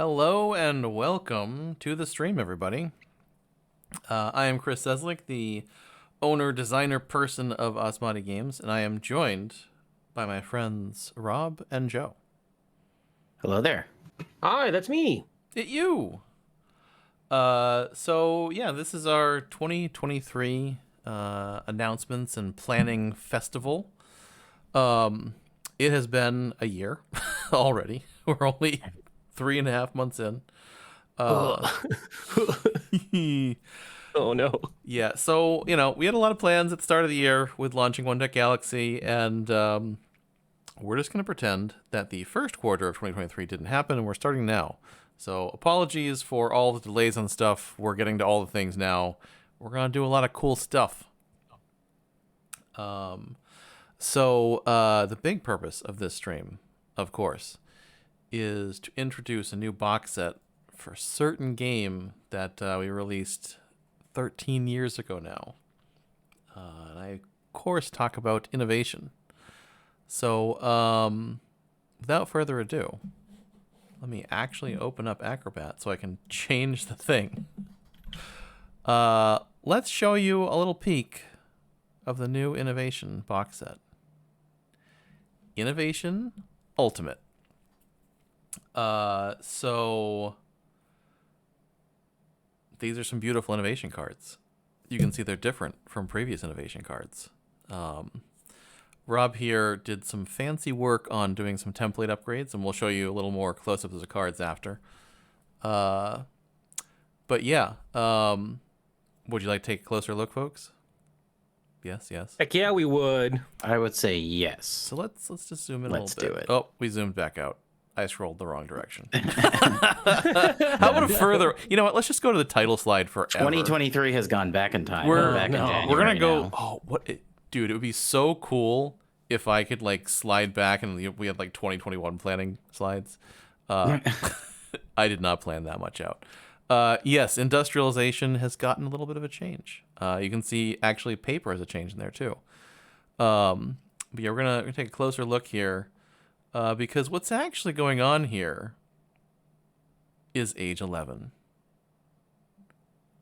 Hello and welcome to the stream, everybody. I am Chris Seslick, the owner, designer, person of Asmadi Games, and I am joined by my friends Rob and Joe. Hello there. Hi, that's me. You. This is our 2023 announcements and planning festival. It has been a year already. We're only 3.5 months in. Oh no. Yeah, so, we had a lot of plans at the start of the year with launching One Deck Galaxy, and we're just going to pretend that the first quarter of 2023 didn't happen, and we're starting now. So apologies for all the delays on stuff. We're getting to all the things now. We're going to do a lot of cool stuff. The big purpose of this stream, of course, is to introduce a new box set for a certain game that we released 13 years ago now. And I, of course, talk about innovation. So, without further ado, let me actually open up Acrobat so I can change the thing. Let's show you a little peek of the new Innovation box set. Innovation Ultimate. These are some beautiful innovation cards. You can see they're different from previous innovation cards. Rob here did some fancy work on doing some template upgrades, and we'll show you a little more close-ups of the cards after. Would you like to take a closer look, folks? Yes. Heck yeah, we would. I would say yes. So let's just zoom in a Let's little bit. do it. Oh, we zoomed back out. I scrolled the wrong direction. How about a further? You know what? Let's just go to the title slide forever. 2023 has gone back in time. We're January gonna go. now. Oh, dude! It would be so cool if I could slide back and we had 2021 planning slides. I did not plan that much out. Yes, industrialization has gotten a little bit of a change. You can see actually paper has a change in there too. But yeah, we're gonna take a closer look here. Because what's actually going on here is age 11.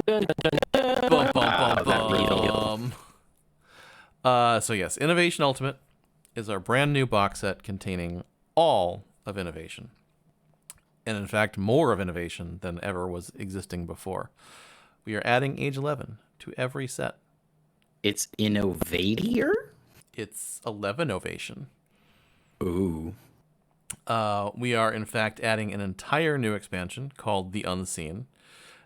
Bum, bum, bum, bum. So yes, Innovation Ultimate is our brand new box set containing all of Innovation. And in fact, more of Innovation than ever was existing before. We are adding age 11 to every set. It's Innovatier? It's 11 Ovation. Ooh. We are, in fact, adding an entire new expansion called The Unseen.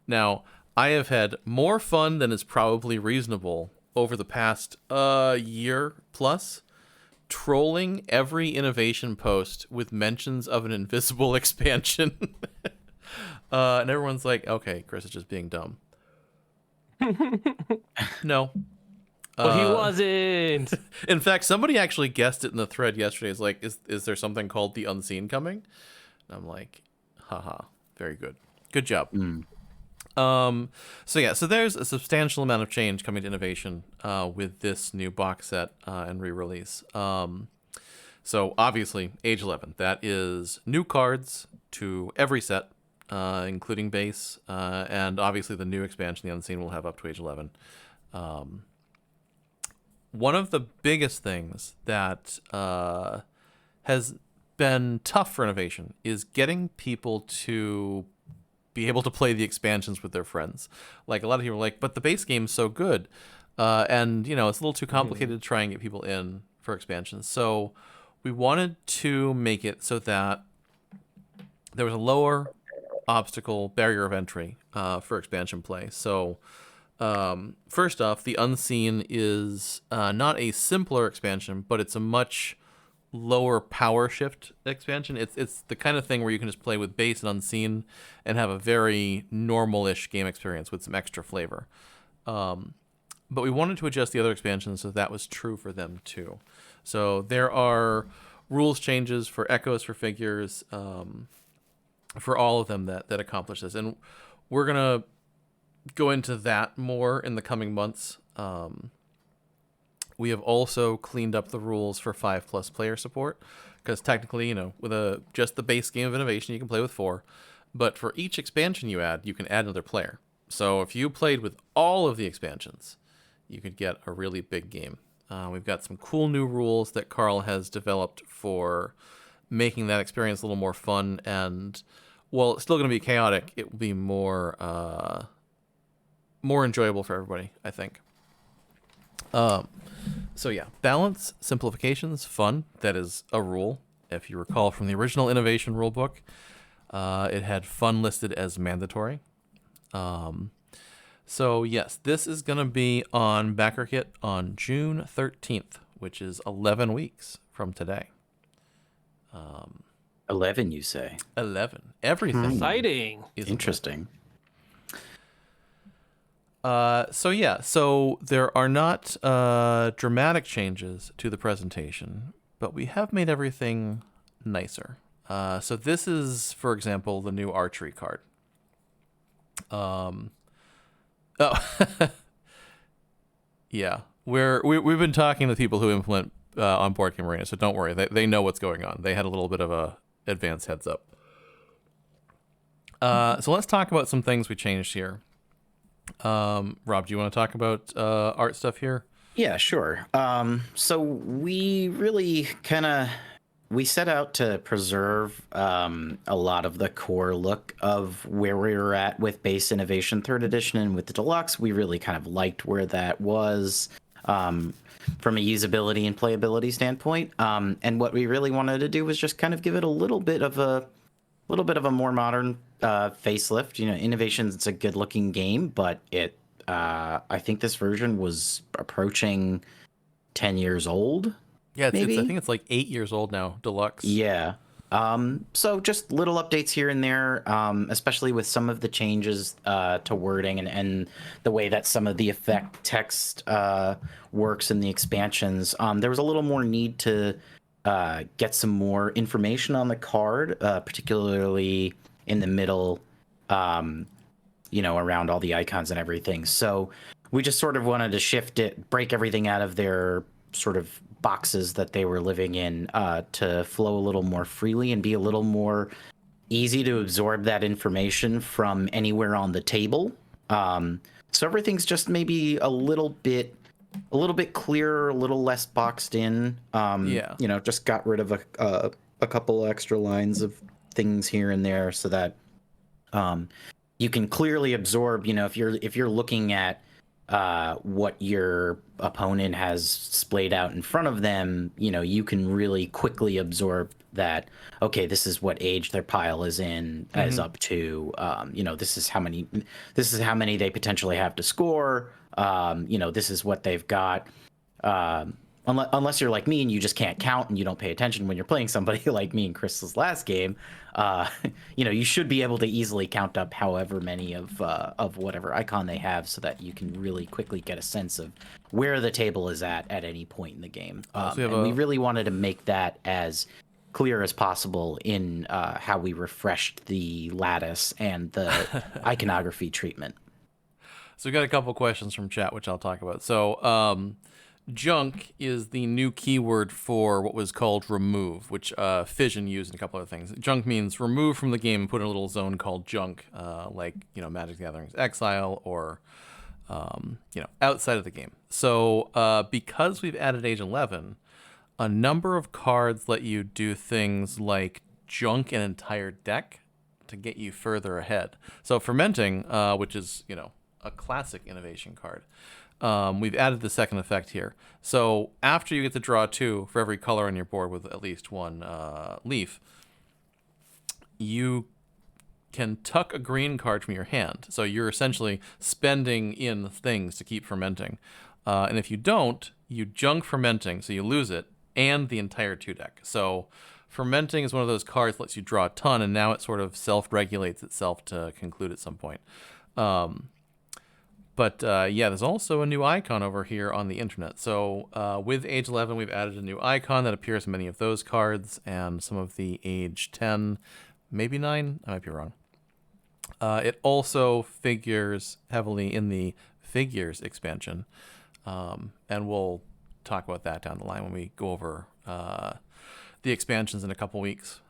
Now, I have had more fun than is probably reasonable over the past year plus, trolling every innovation post with mentions of an invisible expansion. And everyone's like, okay, Chris is just being dumb. No. But he wasn't. In fact, somebody actually guessed it in the thread yesterday. It's like, is there something called The Unseen coming? And I'm like, haha, very good. Good job. So there's a substantial amount of change coming to Innovation with this new box set and re-release. So obviously, Age 11, that is new cards to every set, including base, and obviously the new expansion, The Unseen, will have up to Age 11. One of the biggest things that has been tough for Innovation is getting people to be able to play the expansions with their friends. Like, a lot of people are like, but the base game's so good. And, it's a little too complicated to try and get people in for expansions. So we wanted to make it so that there was a lower obstacle barrier of entry for expansion play. So first off, The Unseen is not a simpler expansion, but it's a much lower power shift expansion. It's the kind of thing where you can just play with base and Unseen and have a very normal-ish game experience with some extra flavor. But we wanted to adjust the other expansions so that was true for them too. So there are rules changes for echoes, for figures, for all of them that accomplish this. And we're going to go into that more in the coming months. We have also cleaned up the rules for 5+ player support, because technically, with just the base game of Innovation, you can play with 4. But for each expansion you can add another player. So if you played with all of the expansions, you could get a really big game. We've got some cool new rules that Carl has developed for making that experience a little more fun. And while it's still going to be chaotic, it will be more enjoyable for everybody, I think. So yeah, balance, simplifications, fun. That is a rule. If you recall from the original Innovation rulebook, it had fun listed as mandatory. So yes, this is going to be on BackerKit on June 13th, which is 11 weeks from today. 11, you say? 11. Everything Exciting. is Interesting. So there are not dramatic changes to the presentation, but we have made everything nicer. So this is, for example, the new archery card. Yeah, we've been talking to people who implement on Board Game Arena, so don't worry, they know what's going on. They had a little bit of a advanced heads up. So let's talk about some things we changed here. Rob, do you want to talk about art stuff here? Yeah, sure. So we really we set out to preserve a lot of the core look of where we were at with base Innovation 3rd edition, and with the deluxe, we really kind of liked where that was from a usability and playability standpoint. And what we really wanted to do was just kind of give it a little bit of a more modern facelift. You know, Innovation's a good looking game, but I think this version was approaching 10 years old. Yeah, I maybe? think it's like 8 years old now, deluxe. Yeah. So just little updates here and there, especially with some of the changes to wording and the way that some of the effect text works in the expansions. There was a little more need to get some more information on the card, particularly in the middle, around all the icons and everything. So we just sort of wanted to shift it, break everything out of their sort of boxes that they were living in to flow a little more freely and be a little more easy to absorb that information from anywhere on the table. So everything's just maybe a little bit clearer, a little less boxed in. Just got rid of a couple extra lines of things here and there so that you can clearly absorb, if you're looking at what your opponent has splayed out in front of them, you can really quickly absorb that, okay, this is what age their pile is up to. This is how many they potentially have to score. This is what they've got. Unless you're like me and you just can't count and you don't pay attention when you're playing somebody like me in Crystal's last game, you should be able to easily count up however many of whatever icon they have so that you can really quickly get a sense of where the table is at any point in the game. We really wanted to make that as clear as possible in how we refreshed the lattice and the iconography treatment. So we got a couple questions from chat, which I'll talk about. So, junk is the new keyword for what was called remove, which Fission used in a couple other things. Junk means remove from the game and put in a little zone called junk, like Magic the Gathering's Exile or outside of the game. So because we've added Age 11, a number of cards let you do things like junk an entire deck to get you further ahead. So Fermenting, which is a classic Innovation card. We've added the second effect here. So after you get to draw 2 for every color on your board with at least one leaf, you can tuck a green card from your hand. So you're essentially spending in things to keep fermenting. And if you don't, you junk Fermenting, so you lose it, and the entire 2 deck. So Fermenting is one of those cards that lets you draw a ton, and now it sort of self-regulates itself to conclude at some point. But there's also a new icon over here on the internet. So with Age 11, we've added a new icon that appears in many of those cards and some of the Age 10, maybe 9, I might be wrong. It also figures heavily in the Figures expansion, and we'll talk about that down the line when we go over the expansions in a couple weeks.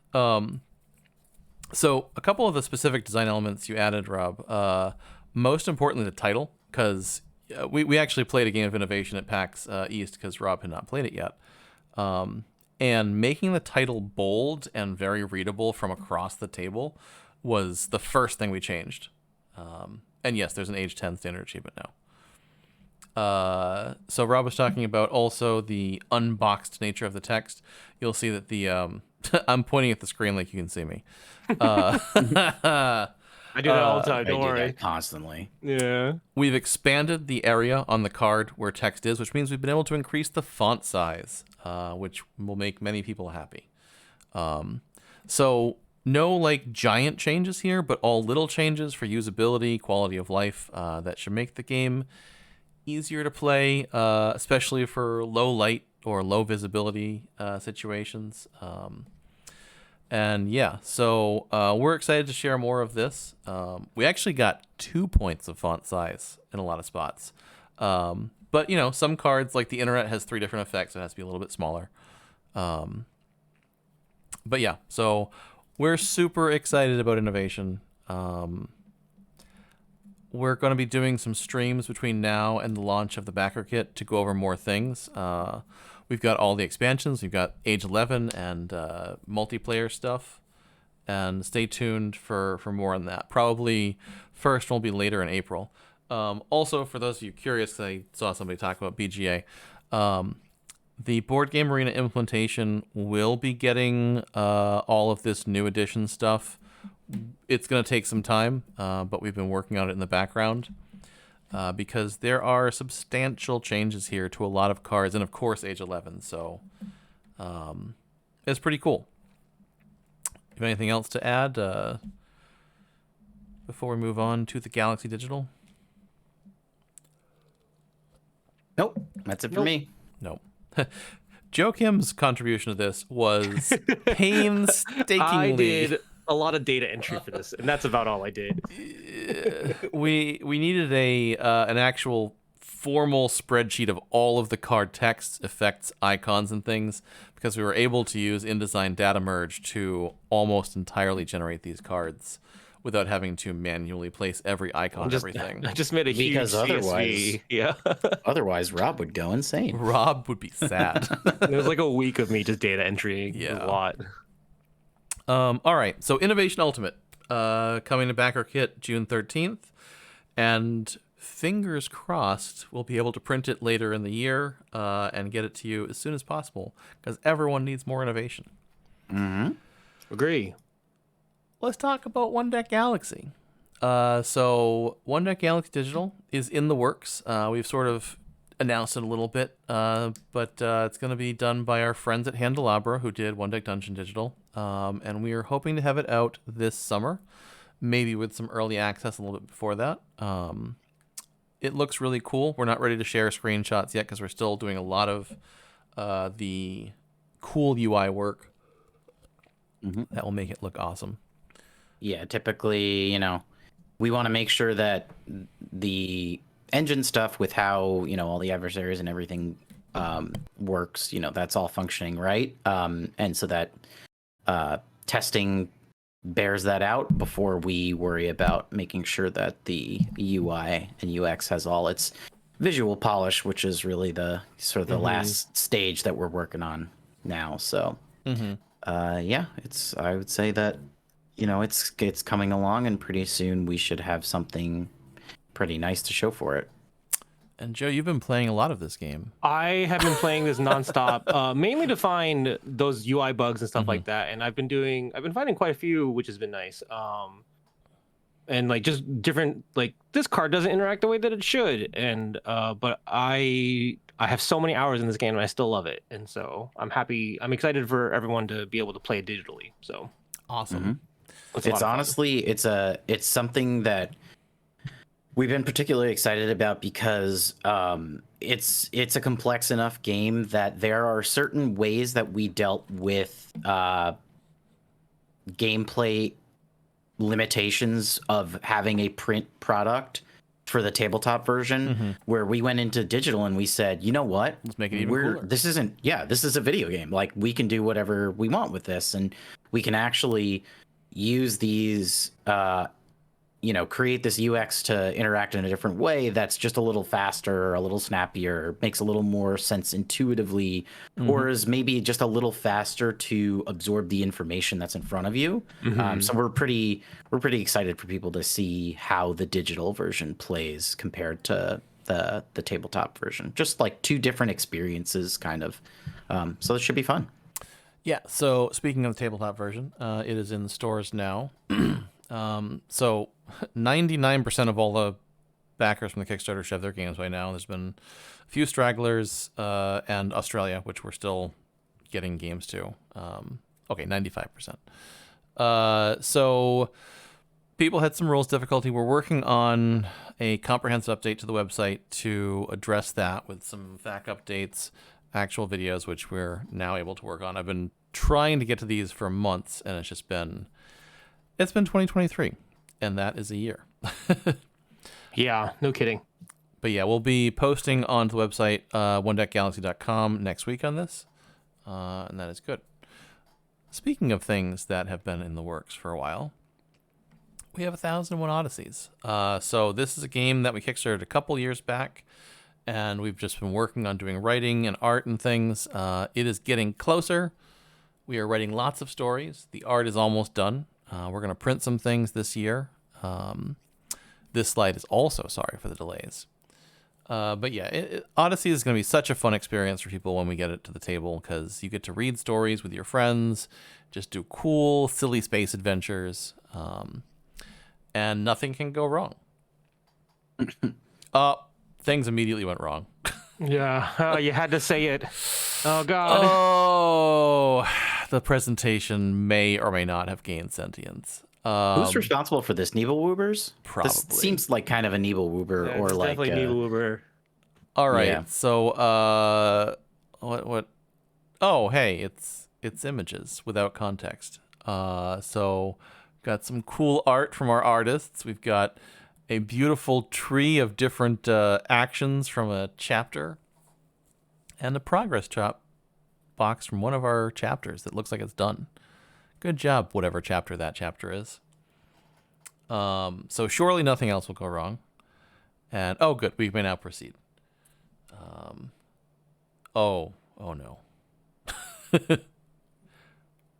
So a couple of the specific design elements you added, Rob. Most importantly, the title, because we actually played a game of innovation at PAX East because Rob had not played it yet. And making the title bold and very readable from across the table was the first thing we changed. And yes, there's an age 10 standard achievement now. So Rob was talking about also the unboxed nature of the text. You'll see that the I'm pointing at the screen like you can see me. I do that all the time. I Don't do worry. that constantly. Yeah. We've expanded the area on the card where text is, which means we've been able to increase the font size, which will make many people happy. So no like giant changes here, but all little changes for usability, quality of life that should make the game easier to play, especially for low light or low visibility situations. And yeah, so we're excited to share more of this. We actually got 2 points of font size in a lot of spots. But, you know, some cards, like the internet, has 3 different effects. It has to be a little bit smaller. But yeah, so we're super excited about innovation. We're going to be doing some streams between now and the launch of the backer kit to go over more things. We've got all the expansions. We've got Age 11 and multiplayer stuff. And stay tuned for more on that. Probably first will be later in April. Also, for those of you curious, I saw somebody talk about BGA. The Board Game Arena implementation will be getting all of this new edition stuff. It's going to take some time, but we've been working on it in the background. Because there are substantial changes here to a lot of cards, and of course Age 11, so it's pretty cool. You have anything else to add before we move on to the Galaxy Digital? Nope, that's it for me. No. Joe Kim's contribution to this was painstakingly... I did a lot of data entry for this, and that's about all I did. We needed an actual formal spreadsheet of all of the card texts, effects, icons, and things, because we were able to use InDesign data merge to almost entirely generate these cards without having to manually place every icon and everything. I just made a huge Because CSV. Yeah. Otherwise, Rob would go insane. Rob would be sad. It was like a week of me just data entering. Yeah. It was a lot. All right, so Innovation Ultimate coming to backer kit June 13th, and fingers crossed we'll be able to print it later in the year and get it to you as soon as possible, because everyone needs more innovation. Agree. Let's talk about One Deck Galaxy. So One Deck Galaxy Digital is in the works. We've sort of announced it a little bit, but it's going to be done by our friends at Handelabra, who did One Deck Dungeon Digital, and we are hoping to have it out this summer, maybe with some early access a little bit before that. It looks really cool. We're not ready to share screenshots yet because we're still doing a lot of the cool UI work that will make it look awesome. Yeah, typically, we want to make sure that the engine stuff with how, all the adversaries and everything works, that's all functioning right. And so that testing bears that out before we worry about making sure that the UI and UX has all its visual polish, which is really the sort of the last stage that we're working on now. So, yeah, I would say that, it's coming along, and pretty soon we should have something pretty nice to show for it. And Joe, you've been playing a lot of this game. I have been playing this nonstop, mainly to find those UI bugs and stuff like that. And I've been finding quite a few, which has been nice. And like just different, like this card doesn't interact the way that it should. And but I have so many hours in this game, and I still love it. And so I'm excited for everyone to be able to play it digitally. So awesome. It's honestly, it's something that we've been particularly excited about because it's a complex enough game that there are certain ways that we dealt with gameplay limitations of having a print product for the tabletop version, where we went into digital and we said, you know what? Let's make it even cooler. This is a video game. Like, we can do whatever we want with this, and we can actually use these, create this UX to interact in a different way that's just a little faster, a little snappier, makes a little more sense intuitively, or is maybe just a little faster to absorb the information that's in front of you. So we're pretty excited for people to see how the digital version plays compared to the tabletop version. Just like two different experiences, kind of. So it should be fun. Yeah, so speaking of the tabletop version, it is in the stores now. So 99% of all the backers from the Kickstarter should have their games by now. There's been a few stragglers, and Australia, which we're still getting games to. Okay, 95%. So people had some rules difficulty. We're working on a comprehensive update to the website to address that with some FAQ updates, actual videos, which we're now able to work on. I've been trying to get to these for months, and it's been 2023, and that is a year. Yeah, no kidding. But yeah, we'll be posting on the website, onedeckgalaxy.com next week on this, and that is good. Speaking of things that have been in the works for a while, we have 1001 Odysseys. So this is a game that we kickstarted a couple years back, and we've just been working on doing writing and art and things. It is getting closer. We are writing lots of stories. The art is almost done. We're going to print some things this year. This slide is also sorry for the delays. But yeah, Odyssey is going to be such a fun experience for people when we get it to the table, because you get to read stories with your friends, just do cool, silly space adventures, and nothing can go wrong. Things immediately went wrong. Yeah, you had to say it. Oh, God. Oh, the presentation may or may not have gained sentience. Who's responsible for this? Nibelwoobers? Probably. This seems like kind of a Nibelwoober, Yeah, or it's like definitely Nibelwoober. All right. Yeah. So, what? Oh, hey, it's images without context. So got some cool art from our artists. We've got a beautiful tree of different actions from a chapter, and a progress box from one of our chapters that looks like it's done. Good job, whatever chapter that chapter is. So surely nothing else will go wrong. And oh, good, we may now proceed. Oh no.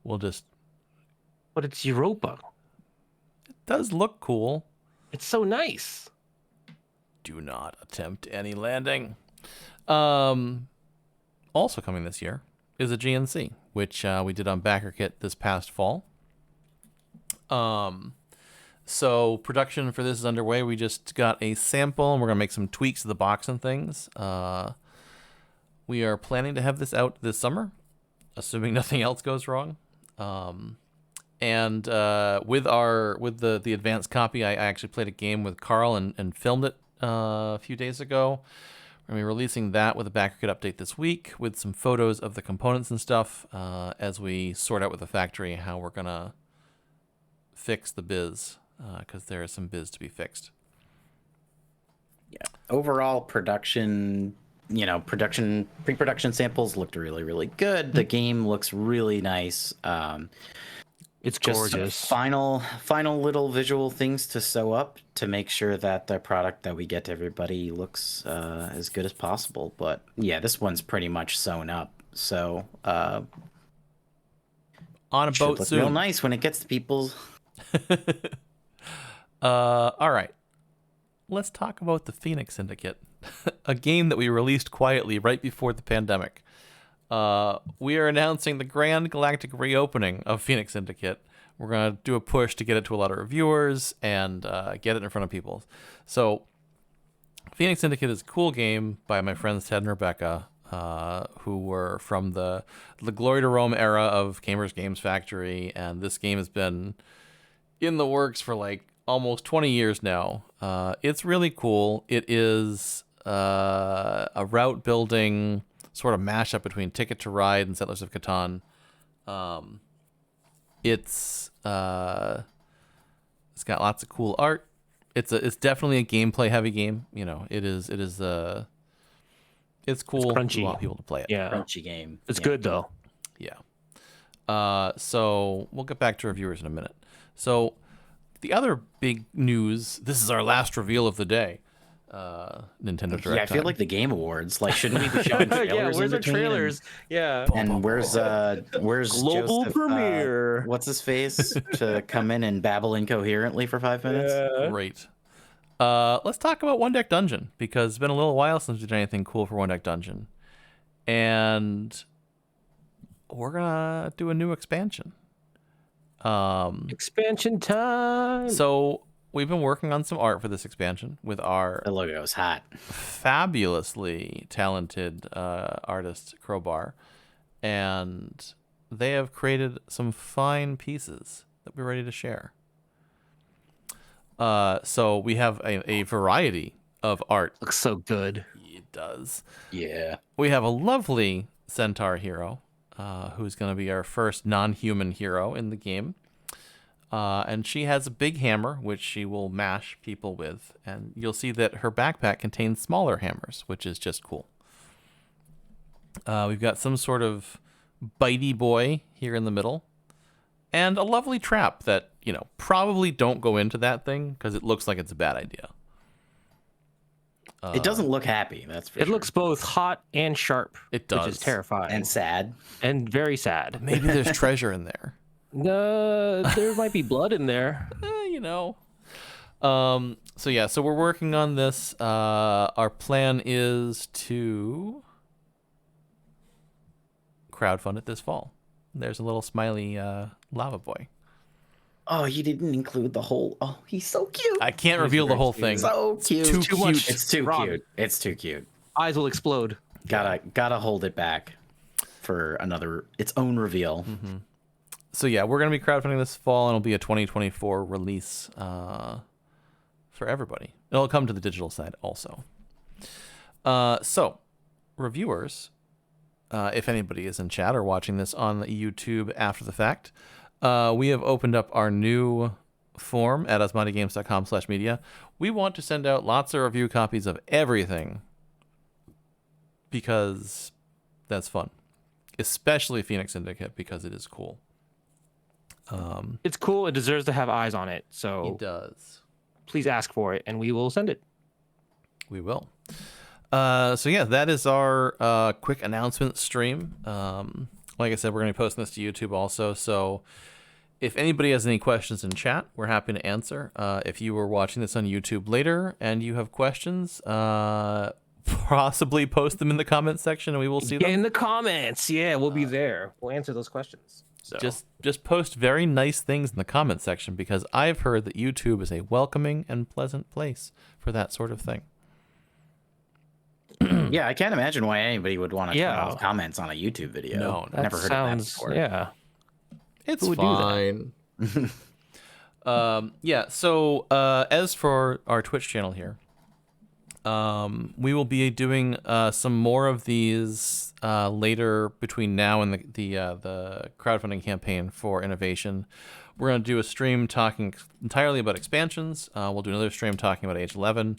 We'll just. But it's Europa. It does look cool. It's so nice. Do not attempt any landing. Also coming this year is a GNC, which we did on BackerKit this past fall. So production for this is underway. We just got a sample, and we're going to make some tweaks to the box and things. We are planning to have this out this summer, assuming nothing else goes wrong. And with the advanced copy, I actually played a game with Carl and filmed it a few days ago. We're going to be releasing that with a BackerKit update this week with some photos of the components and stuff as we sort out with the factory how we're going to fix the biz, because there is some biz to be fixed. Yeah. Overall production, pre-production samples looked really, really good. The game looks really nice. It's just gorgeous. Final little visual things to sew up to make sure that the product that we get to everybody looks as good as possible. But yeah, this one's pretty much sewn up. So on a boat look soon. real nice when it gets to people. All right. Let's talk about the Phoenix Syndicate, a game that we released quietly right before the pandemic. We are announcing the grand galactic reopening of Phoenix Syndicate. We're going to do a push to get it to a lot of reviewers and get it in front of people. So Phoenix Syndicate is a cool game by my friends Ted and Rebecca, who were from the Glory to Rome era of Gamers Games Factory, and this game has been in the works for like almost 20 years now. It's really cool. It is a route building sort of mashup between Ticket to Ride and Settlers of Catan. It's got lots of cool art. It's definitely a gameplay heavy game. It's cool. It's crunchy. We want people to play it. Yeah. Crunchy game. It's Yeah. good, though. Yeah. So we'll get back to reviewers in a minute. So the other big news, this is our last reveal of the day. Nintendo Direct. Yeah, I feel time. like the Game Awards. Like, shouldn't we be showing trailers? Yeah, in where's the between? trailers? Yeah. And where's Global Joseph, premiere. what's his face to come in and babble incoherently for 5 minutes? Great. Let's talk about One Deck Dungeon, because it's been a little while since we did anything cool for One Deck Dungeon. And we're gonna do a new expansion. Expansion time. So we've been working on some art for this expansion with our The logo's hot. fabulously talented artist Crowbar, and they have created some fine pieces that we're ready to share. So we have a variety of art. Looks so good. It does. Yeah. We have a lovely centaur hero, who's going to be our first non-human hero in the game. And she has a big hammer, which she will mash people with. And you'll see that her backpack contains smaller hammers, which is just cool. We've got some sort of bitey boy here in the middle. And a lovely trap that, probably don't go into that thing because it looks like it's a bad idea. It doesn't look happy, that's for It sure. looks both hot and sharp. It does. Which is terrifying. And sad. And very sad. Maybe there's treasure in there. There might be blood in there. So we're working on this. Our plan is to crowdfund it this fall. There's a little smiley lava boy. Oh, you didn't include the whole. Oh, he's so cute. I can't reveal the whole thing. So cute. Too Too cute. much. It's too Rob. cute. It's too cute. Eyes will explode. Gotta hold it back for its own reveal. Mm-hmm. So yeah, we're gonna be crowdfunding this fall, and it'll be a 2024 release for everybody. It'll come to the digital side also. So reviewers, if anybody is in chat or watching this on the YouTube after the fact, we have opened up our new form at asmadigames.com/media. We want to send out lots of review copies of everything because that's fun, especially Phoenix Syndicate because it is cool. It's cool. It deserves to have eyes on it. So It does. please ask for it, and we will send it. We will. So yeah, that is our quick announcement stream. Like I said, we're going to be posting this to YouTube also. So if anybody has any questions in chat, we're happy to answer. If you were watching this on YouTube later and you have questions, possibly post them in the comments section and we will see Get them. in the comments. Yeah, we'll be there. We'll answer those questions. So Just post very nice things in the comment section because I've heard that YouTube is a welcoming and pleasant place for that sort of thing. Yeah, I can't imagine why anybody would want to turn Yeah. off comments on a YouTube video. No, I've never heard of that before. Yeah. It's Who would do that? fine. Yeah, so as for our Twitch channel here, we will be doing some more of these later between now and the crowdfunding campaign for innovation. We're going to do a stream talking entirely about expansions. We'll do another stream talking about Age 11.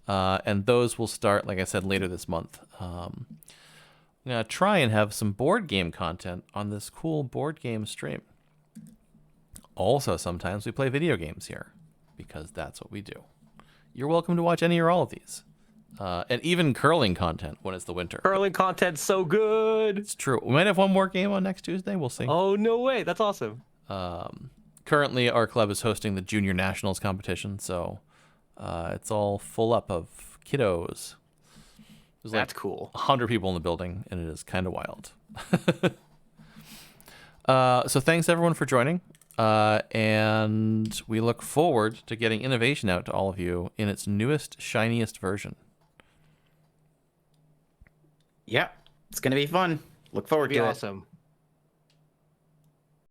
And those will start, like I said, later this month. I'm going to try and have some board game content on this cool board game stream. Also, sometimes we play video games here because that's what we do. You're welcome to watch any or all of these. And even curling content when it's the winter. Curling content's so good. It's true. We might have one more game on next Tuesday. We'll see. Oh, no way. That's awesome. Currently, our club is hosting the Junior Nationals competition, so it's all full up of kiddos. There's That's cool. 100 people in the building, and it is kind of wild. So thanks, everyone, for joining. And we look forward to getting innovation out to all of you in its newest, shiniest version. Yeah, it's going to be fun. Look forward Be to it. awesome.